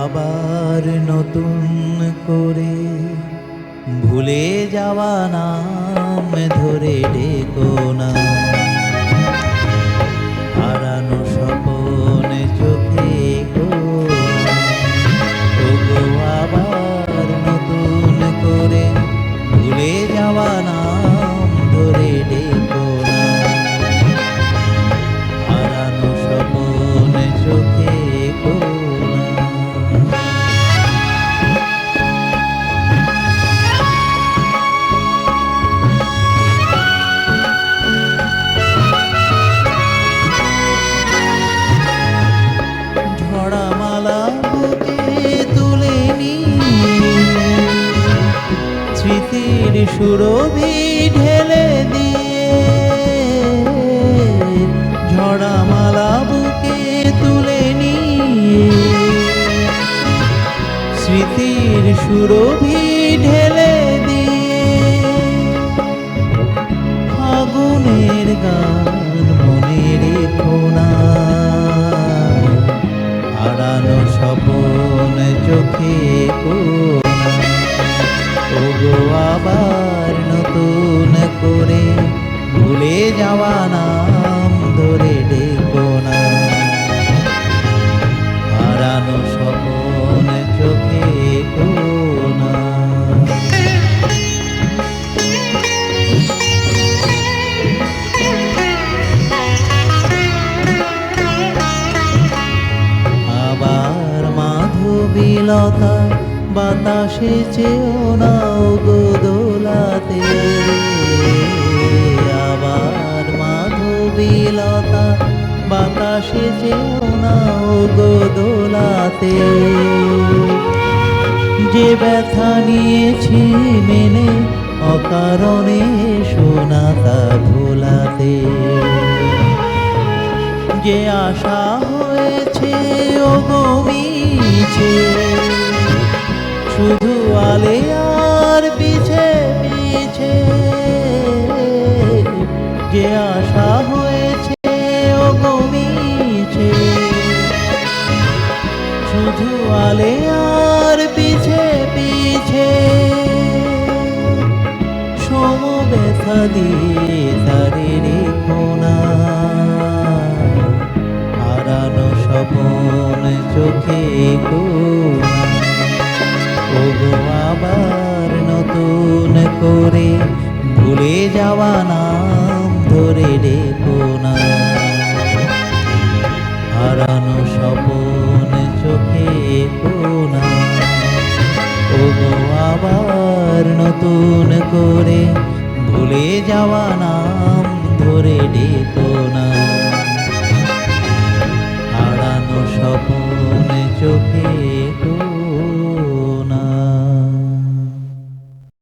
আবার নতুন করে ভুলে যাওয়া নাম ধরে ডেকো না। হারানো স্বপন চোখে ওগো আবার নতুন করে ভুলে যাওয়া নাম ধরে ডেকো না। হারানো স্বপন চোখে স্মৃতির সুরভি ঢেলে দিয়ে, ঝরা মালা বুকে তুলে নিয়ে, স্মৃতির সুরভি ঢেলে দিয়ে, আগুনের গান মনে রেখো না। হারানো স্বপন চোখে ওগো আবার নতুন করে ভুলে যাওয়া নাম ধরে ডেকো না। হারানো স্বপন চোখে কোনা। আবার মাধবীলতা বাতাসে চেও না গো দোলাতে। আবার মাধবীলতা বাতাসে চেও না গো দোলাতে। যে ব্যথা নিয়েছি মেনে অকারণে শোনা তা ভোলাতে। যে আশা হয়েছে ওগো মিছে, শুধু আলে আর পিছে পিছে। যে আশা হয়েছে ওগো মিছে, শুধু আলে আর পিছে পিছে। সম ব্যথা দিয়ে তারে রেখো না। হারানো স্বপন চোখে কোনা। ওগো আবার নতুন করে ভুলে যাওয়া নাম ধরে ডেকো না। হারানো স্বপন চোখে কোনা। ওগো আবার নতুন করে ভুলে যাওয়া নাম